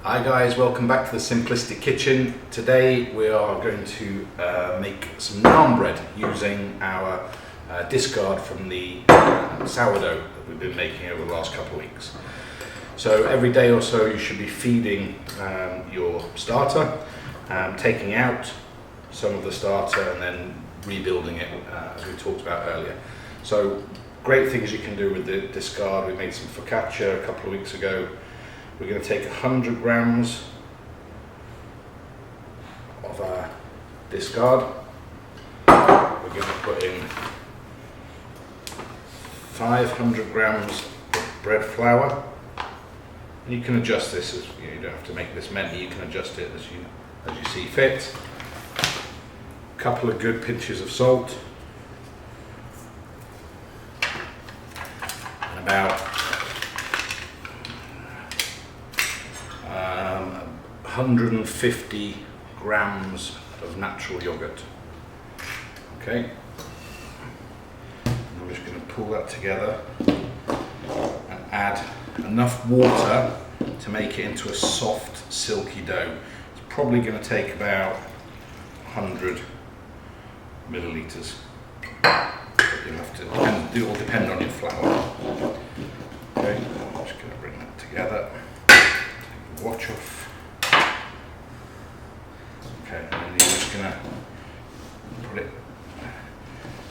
Hi guys, welcome back to the Simplistic Kitchen. Today we are going to make some naan bread using our discard from the sourdough that we've been making over the last couple of weeks. So every day or so you should be feeding your starter, taking out some of the starter and then rebuilding it as we talked about earlier. So great things you can do with the discard. We made some focaccia a couple of weeks ago. We're going to take 100 grams of our discard. We're going to put in 500 grams of bread flour. And you can adjust this as you don't have to make this many. You can adjust it as you see fit. A couple of good pinches of salt, and about 150 grams of natural yogurt. Okay, and I'm just going to pull that together and add enough water to make it into a soft, silky dough. It's probably going to take about 100 milliliters. You'll have to, it will depend on your flour. Okay, I'm just going to bring that together. Take the watch off. Okay, and then you're just going to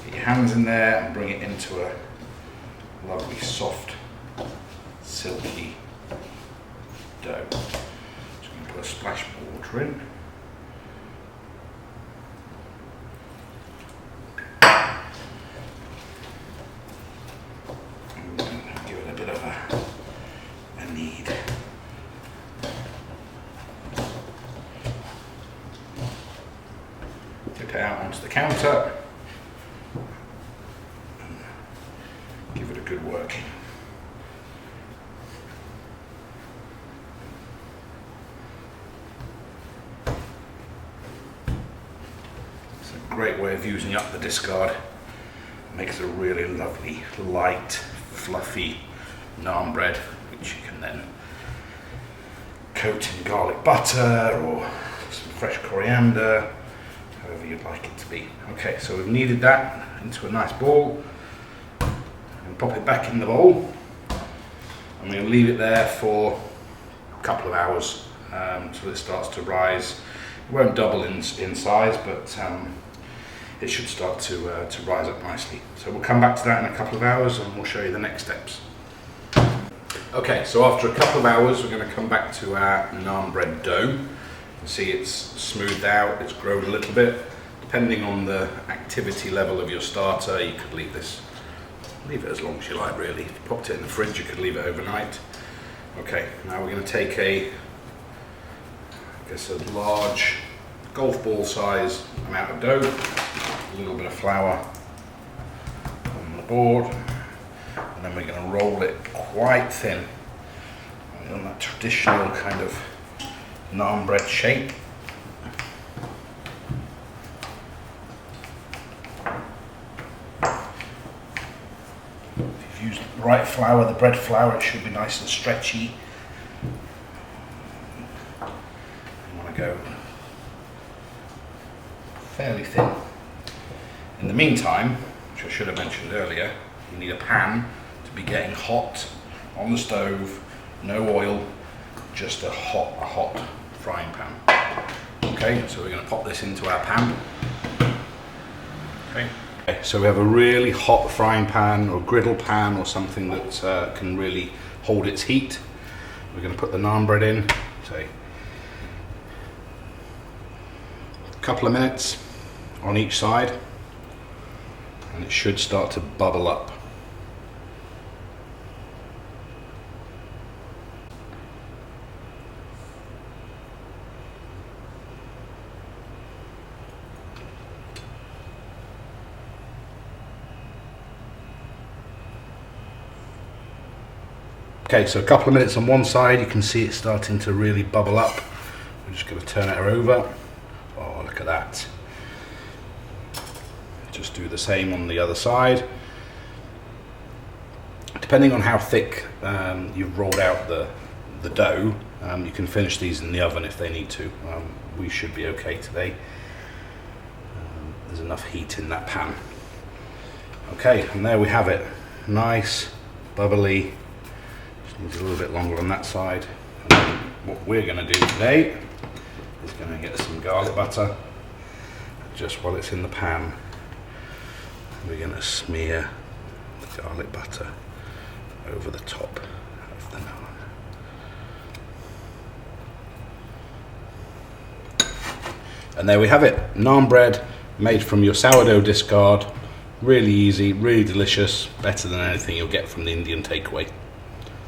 get your hands in there and bring it into a lovely, soft, silky dough. Just going to put a splash of water in. And give it a bit of a knead. Tip it out onto the counter and give it a good working. It's a great way of using up the discard. It makes a really lovely, light, fluffy naan bread, which you can then coat in garlic butter or some fresh coriander, however you'd like it to be. Okay, so we've kneaded that into a nice ball and pop it back in the bowl. I'm going to leave it there for a couple of hours until it starts to rise. It won't double in size, but it should start to rise up nicely. So we'll come back to that in a couple of hours and we'll show you the next steps. Okay, so after a couple of hours we're going to come back to our naan bread dough. You can see it's smoothed out, it's grown a little bit. Depending on the activity level of your starter, you could leave it as long as you like really. If you popped it in the fridge, you could leave it overnight. Okay, now we're going to take a large golf ball size amount of dough, a little bit of flour on the board, and then we're going to roll it quite thin in that traditional kind of naan bread shape. If you've used the right flour, the bread flour, it should be nice and stretchy. You want to go fairly thin. In the meantime, which I should have mentioned earlier, you need a pan to be getting hot on the stove, no oil, just a hot frying pan. Okay, so we're going to pop this into our pan. Okay, so we have a really hot frying pan or griddle pan or something that can really hold its heat. We're going to put the naan bread in, say a couple of minutes on each side, and it should start to bubble up. Okay, so a couple of minutes on one side, you can see it starting to really bubble up. I'm just going to turn it over. Oh, look at that. Just do the same on the other side. Depending on how thick you've rolled out the dough, You can finish these in the oven if they need to. We should be okay today. There's enough heat in that pan. Okay, and there we have it. Nice, bubbly. Just needs a little bit longer on that side. And then what we're going to do today is going to get some garlic butter. Just while it's in the pan, we're going to smear the garlic butter over the top of the naan. And there we have it, naan bread made from your sourdough discard. Really easy, really delicious, better than anything you'll get from the Indian takeaway.